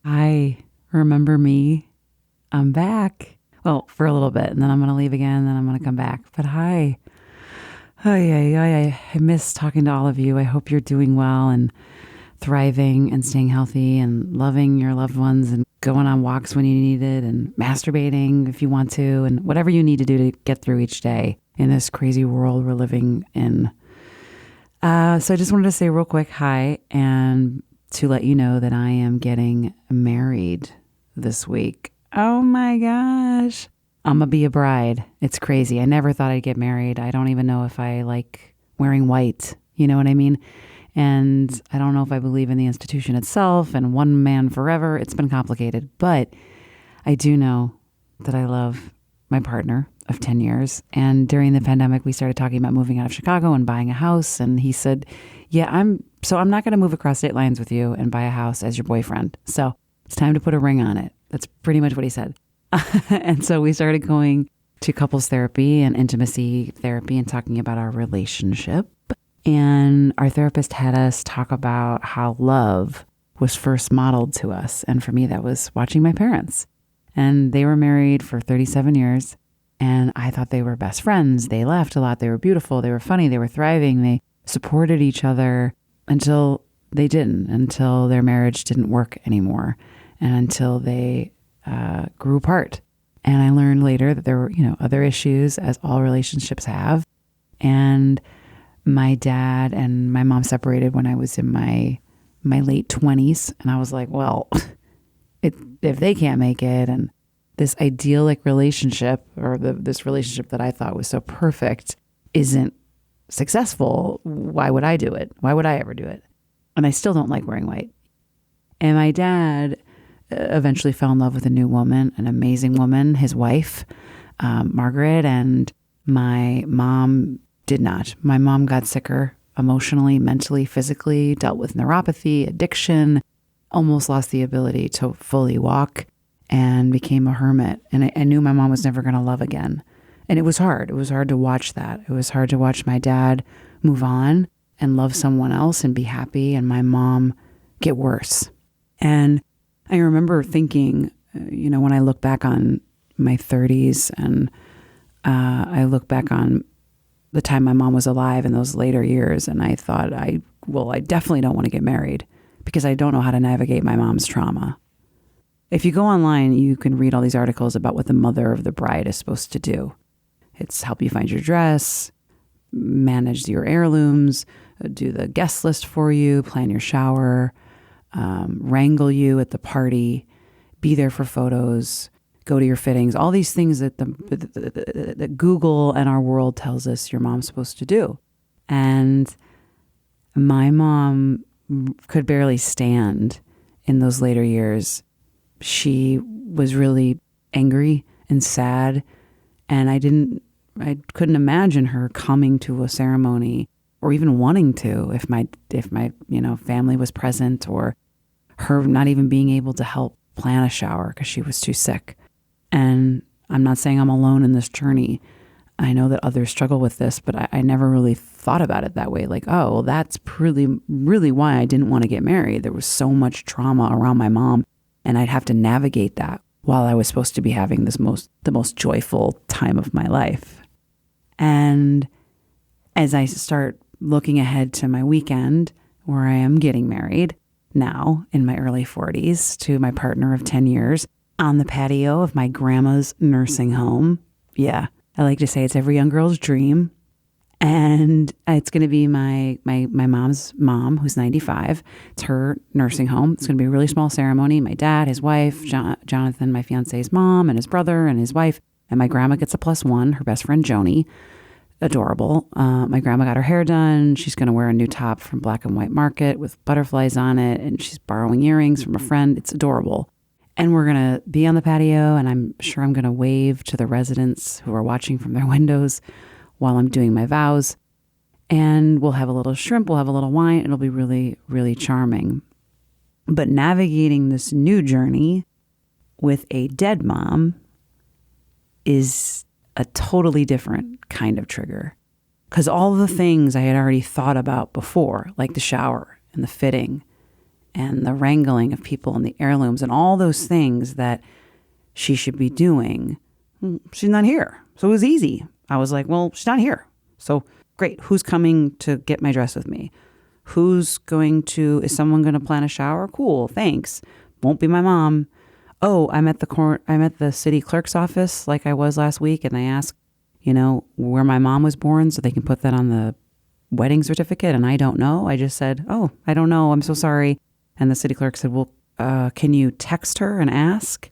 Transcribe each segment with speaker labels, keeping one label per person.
Speaker 1: Hi, remember me? I'm back. Well, for a little bit, and then I'm going to leave again, and then I'm going to come back. But hi. I miss talking to all of you. I hope you're doing well and thriving and staying healthy and loving your loved ones and going on walks when you need it and masturbating if you want to and whatever you need to do to get through each day in this crazy world we're living in. So I just wanted to say real quick hi and to let you know that I am getting married this week. Oh my gosh. I'm going to be a bride. It's crazy. I never thought I'd get married. I don't even know if I like wearing white. You know what I mean? And I don't know if I believe in the institution itself and one man forever. It's been complicated. But I do know that I love my partner of 10 years. And during the pandemic, we started talking about moving out of Chicago and buying a house. And he said, I'm not going to move across state lines with you and buy a house as your boyfriend. So it's time to put a ring on it. That's pretty much what he said. And so we started going to couples therapy and intimacy therapy and talking about our relationship. And our therapist had us talk about how love was first modeled to us. And for me, that was watching my parents. And they were married for 37 years. And I thought they were best friends. They laughed a lot. They were beautiful. They were funny. They were thriving. They supported each other until they didn't, until their marriage didn't work anymore. And until they grew apart. And I learned later that there were, other issues, as all relationships have. And my dad and my mom separated when I was in my late 20s. And I was like, well, if they can't make it, and this idyllic relationship, or this relationship that I thought was so perfect, isn't successful, why would I do it? Why would I ever do it? And I still don't like wearing white. And my dad eventually fell in love with a new woman, an amazing woman, his wife, Margaret, and my mom did not. My mom got sicker emotionally, mentally, physically, dealt with neuropathy, addiction, almost lost the ability to fully walk, and became a hermit. And I knew my mom was never going to love again. And it was hard. It was hard to watch that. It was hard to watch my dad move on and love someone else and be happy, and my mom get worse. And I remember thinking, when I look back on my 30s and I look back on the time my mom was alive in those later years, and I thought, I definitely don't want to get married because I don't know how to navigate my mom's trauma. If you go online, you can read all these articles about what the mother of the bride is supposed to do. It's help you find your dress, manage your heirlooms, do the guest list for you, plan your shower, wrangle you at the party, be there for photos, go to your fittings, all these things that that Google and our world tells us your mom's supposed to do. And my mom could barely stand in those later years. She was really angry and sad, and I couldn't imagine her coming to a ceremony or even wanting to if my family was present, or her not even being able to help plan a shower because she was too sick. And I'm not saying I'm alone in this journey. I know that others struggle with this, but I never really thought about it that way. Like, oh, well, that's really, really why I didn't want to get married. There was so much trauma around my mom, and I'd have to navigate that while I was supposed to be having the most joyful time of my life. And as I start looking ahead to my weekend, where I am getting married now in my early 40s to my partner of 10 years on the patio of my grandma's nursing home. Yeah, I like to say it's every young girl's dream. And it's going to be my mom's mom, who's 95. It's her nursing home. It's going to be a really small ceremony. My dad, his wife, Jonathan, my fiance's mom, and his brother and his wife. And my grandma gets a +1, her best friend, Joni. Adorable. My grandma got her hair done. She's going to wear a new top from Black and White Market with butterflies on it. And she's borrowing earrings from a friend. It's adorable. And we're going to be on the patio, and I'm sure I'm going to wave to the residents who are watching from their windows while I'm doing my vows. And we'll have a little shrimp, we'll have a little wine. It'll be really, really charming. But navigating this new journey with a dead mom is a totally different kind of trigger. Because all the things I had already thought about before, like the shower and the fitting and the wrangling of people and the heirlooms and all those things that she should be doing. She's not here. So it was easy. I was like, well, she's not here. So great. Who's coming to get my dress with me? Is someone going to plan a shower? Cool. Thanks. Won't be my mom. Oh, I'm at the city clerk's office like I was last week. And they asked, where my mom was born so they can put that on the wedding certificate. And I don't know. I just said, oh, I don't know. I'm so sorry. And the city clerk said, well, can you text her and ask?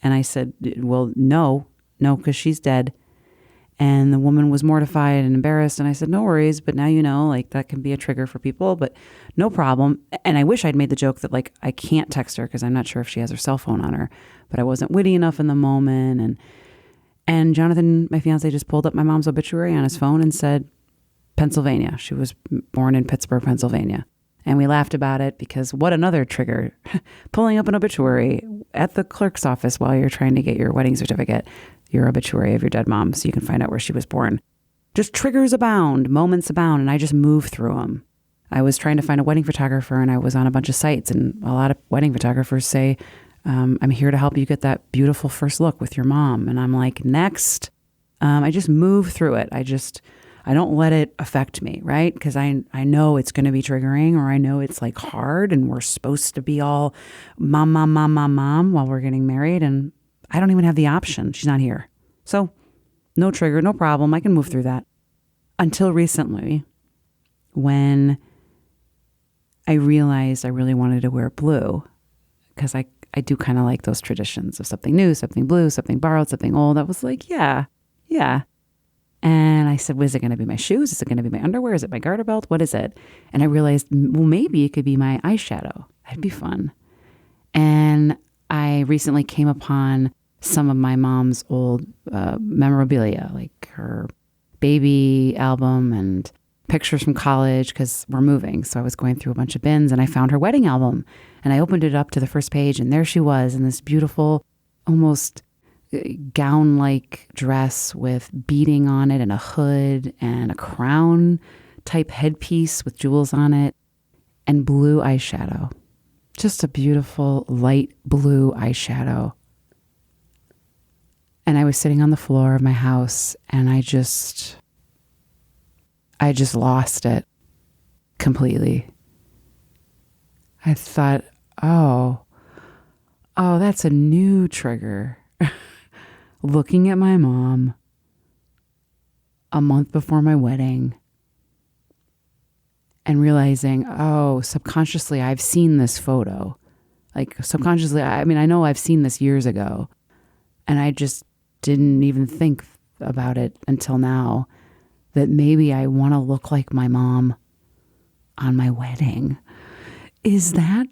Speaker 1: And I said, well, no, because she's dead. And the woman was mortified and embarrassed. And I said, no worries. But now that can be a trigger for people, but no problem. And I wish I'd made the joke that I can't text her because I'm not sure if she has her cell phone on her, but I wasn't witty enough in the moment. And Jonathan, my fiance, just pulled up my mom's obituary on his phone and said, Pennsylvania. She was born in Pittsburgh, Pennsylvania. And we laughed about it because what another trigger, pulling up an obituary at the clerk's office while you're trying to get your wedding certificate, your obituary of your dead mom, so you can find out where she was born. Just triggers abound, moments abound, and I just move through them. I was trying to find a wedding photographer and I was on a bunch of sites, and a lot of wedding photographers say, I'm here to help you get that beautiful first look with your mom. And I'm like, next. I just move through it. I don't let it affect me, right? Because I know it's going to be triggering, or I know it's hard and we're supposed to be all mom while we're getting married. And I don't even have the option. She's not here. So no trigger, no problem. I can move through that. Until recently, when I realized I really wanted to wear blue, because I do kind of like those traditions of something new, something blue, something borrowed, something old. I was like, yeah. And I said, is it going to be my shoes? Is it going to be my underwear? Is it my garter belt? What is it? And I realized, well, maybe it could be my eyeshadow. That'd be fun. And I recently came upon some of my mom's old memorabilia, like her baby album and pictures from college, because we're moving. So I was going through a bunch of bins and I found her wedding album. And I opened it up to the first page, and there she was in this beautiful, almost gown-like dress with beading on it and a hood and a crown type headpiece with jewels on it and blue eyeshadow. Just a beautiful light blue eyeshadow. And I was sitting on the floor of my house and I just lost it completely. I thought, oh, that's a new trigger. Looking at my mom a month before my wedding and realizing, subconsciously I've seen this photo. Subconsciously, I know I've seen this years ago, and I just didn't even think about it until now, that maybe I want to look like my mom on my wedding. Is that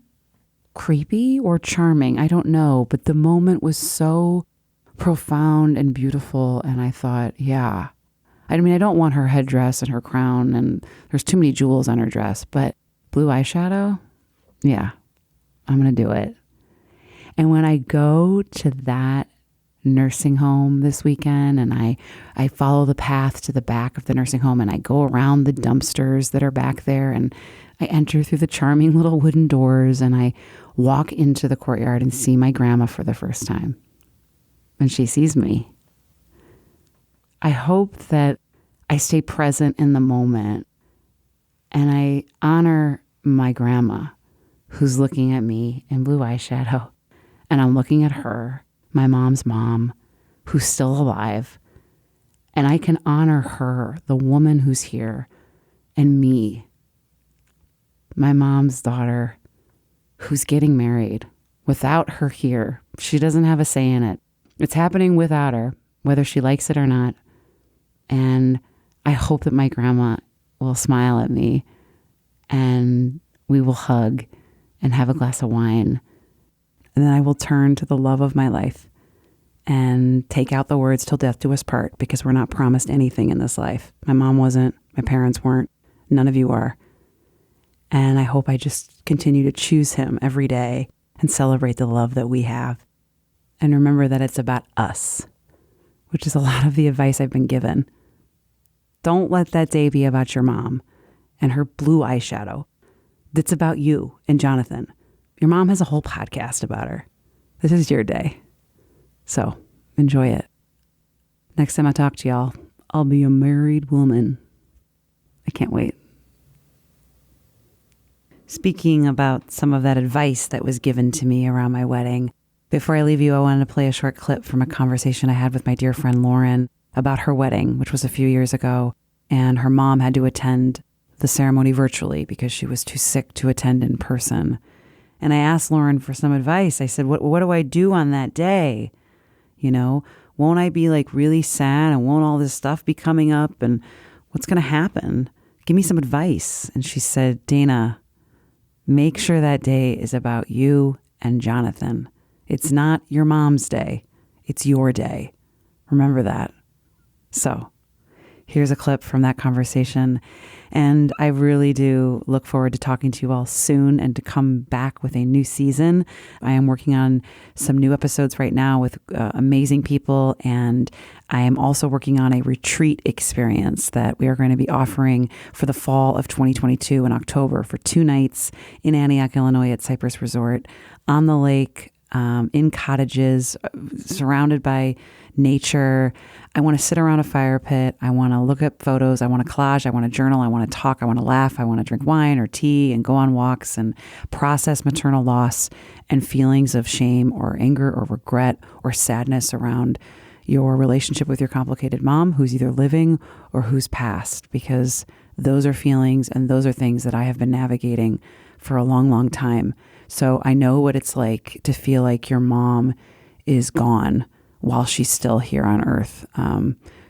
Speaker 1: creepy or charming? I don't know, but the moment was so profound and beautiful, and I thought, yeah. I don't want her headdress and her crown, and there's too many jewels on her dress, but blue eyeshadow, yeah, I'm going to do it. And when I go to that nursing home this weekend and I follow the path to the back of the nursing home and I go around the dumpsters that are back there and I enter through the charming little wooden doors and I walk into the courtyard and see my grandma for the first time. And she sees me. I hope that I stay present in the moment and I honor my grandma who's looking at me in blue eyeshadow, and I'm looking at her, my mom's mom, who's still alive, and I can honor her, the woman who's here, and me, my mom's daughter, who's getting married without her here. She doesn't have a say in it. It's happening without her, whether she likes it or not. And I hope that my grandma will smile at me and we will hug and have a glass of wine. And then I will turn to the love of my life and take out the words "till death do us part," because we're not promised anything in this life. My mom wasn't, my parents weren't, none of you are. And I hope I just continue to choose him every day and celebrate the love that we have. And remember that it's about us, which is a lot of the advice I've been given. Don't let that day be about your mom and her blue eyeshadow. It's about you and Jonathan. your mom has a whole podcast about her. This is your day. So enjoy it. Next time I talk to y'all, I'll be a married woman. I can't wait. Speaking about some of that advice that was given to me around my wedding, before I leave you, I wanted to play a short clip from a conversation I had with my dear friend Lauren about her wedding, which was a few years ago, and her mom had to attend the ceremony virtually because she was too sick to attend in person. And I asked Lauren for some advice. I said, what do I do on that day? Won't I be like really sad, and won't all this stuff be coming up, and what's going to happen? Give me some advice. And she said, Dana, make sure that day is about you and Jonathan. It's not your mom's day. It's your day. Remember that. So here's a clip from that conversation. And I really do look forward to talking to you all soon and to come back with a new season. I am working on some new episodes right now with amazing people. And I am also working on a retreat experience that we are going to be offering for the fall of 2022 in October for 2 nights in Antioch, Illinois at Cypress Resort on the lake, in cottages, surrounded by nature. I want to sit around a fire pit. I want to look at photos. I want to collage. I want to journal. I want to talk. I want to laugh. I want to drink wine or tea and go on walks and process maternal loss and feelings of shame or anger or regret or sadness around your relationship with your complicated mom who's either living or who's passed, because those are feelings and those are things that I have been navigating for a long, long time. So I know what it's like to feel like your mom is gone while she's still here on earth.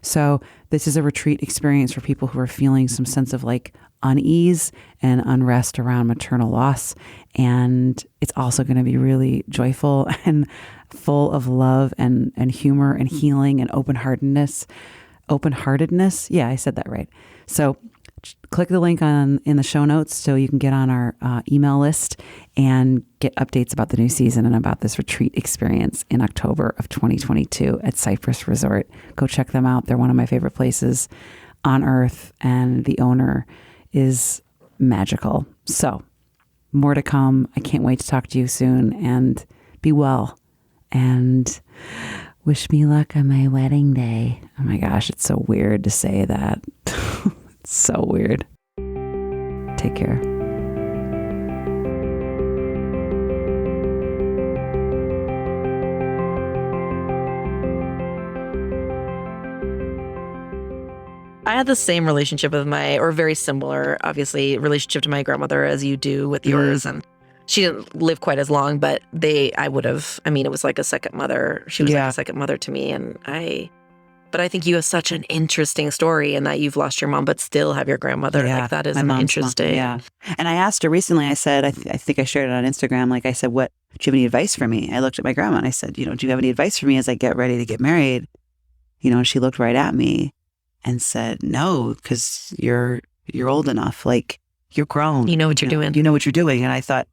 Speaker 1: So this is a retreat experience for people who are feeling some sense of like unease and unrest around maternal loss. And it's also going to be really joyful and full of love and humor and healing and open-heartedness. Open-heartedness? Yeah, I said that right. So click the link in the show notes so you can get on our email list and get updates about the new season and about this retreat experience in October of 2022 at Cypress Resort. Go check them out. They're one of my favorite places on earth, and the owner is magical. So more to come. I can't wait to talk to you soon, and be well, and wish me luck on my wedding day. Oh my gosh, it's so weird to say that. It's so weird. Take care.
Speaker 2: I had the same relationship with or very similar, obviously, relationship to my grandmother as you do with yours. And she didn't live quite as long, but it was like a second mother. She was like a second mother to me. But I think you have such an interesting story in that you've lost your mom, but still have your grandmother.
Speaker 1: Yeah,
Speaker 2: like that is
Speaker 1: my
Speaker 2: interesting.
Speaker 1: Mom, yeah. And I asked her recently, I said, I think I shared it on Instagram. Like I said, do you have any advice for me? I looked at my grandma and I said, do you have any advice for me as I get ready to get married? And she looked right at me and said, no, because you're old enough. Like you're grown.
Speaker 2: You know what you're doing.
Speaker 1: You know what you're doing. And I thought,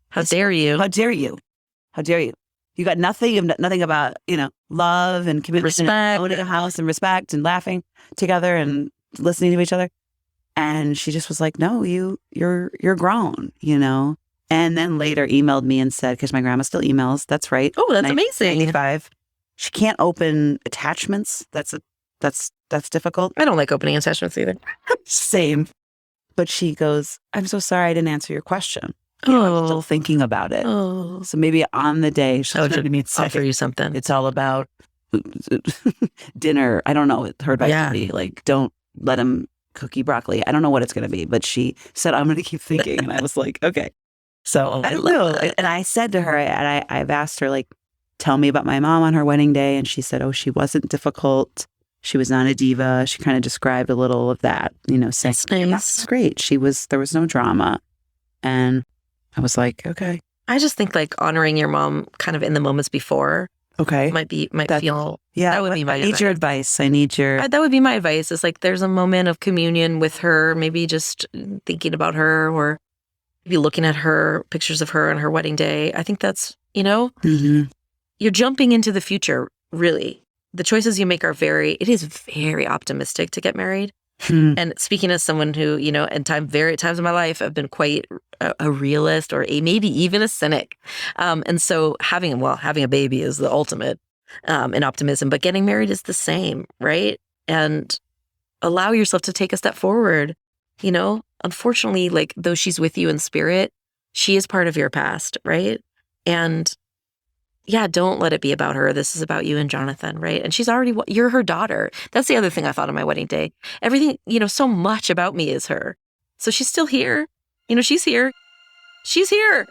Speaker 2: how dare you?
Speaker 1: How dare you? How dare you? You got nothing about, love and commitment,
Speaker 2: respect,
Speaker 1: and owning a house and respect and laughing together and listening to each other. And she just was like, no, you're grown, And then later emailed me and said, because my grandma still emails. That's right.
Speaker 2: Oh, that's amazing.
Speaker 1: 95. She can't open attachments. That's difficult.
Speaker 2: I don't like opening attachments either.
Speaker 1: Same. But she goes, I'm so sorry I didn't answer your question.
Speaker 2: I'm
Speaker 1: still thinking about it.
Speaker 2: Oh.
Speaker 1: So maybe on the day she'll
Speaker 2: offer you something.
Speaker 1: It's all about dinner. I don't know. Her advice would be like, don't let him cook you broccoli. I don't know what it's going to be, but she said, I'm going to keep thinking. And I was like, okay. So I don't know. And I said to her, and I've asked her, like, tell me about my mom on her wedding day. And she said, oh, she wasn't difficult. She was not a diva. She kind of described a little of that, saying, that's great. There was no drama. And I was like, okay.
Speaker 2: I just think like honoring your mom kind of in the moments before.
Speaker 1: Okay.
Speaker 2: That would be my advice.
Speaker 1: I need your advice.
Speaker 2: That would be my advice. It's like there's a moment of communion with her, maybe just thinking about her or maybe looking at her, pictures of her on her wedding day. I think that's, you're jumping into the future, really. The choices you make it is very optimistic to get married. And speaking as someone who, in times in my life, I've been quite a realist or maybe even a cynic. And so having a baby is the ultimate in optimism, but getting married is the same, right? And allow yourself to take a step forward. Unfortunately, like though she's with you in spirit, she is part of your past, right? And yeah, don't let it be about her. This is about you and Jonathan, right? And you're her daughter. That's the other thing I thought on my wedding day. Everything, so much about me is her. So she's still here. She's here. She's here.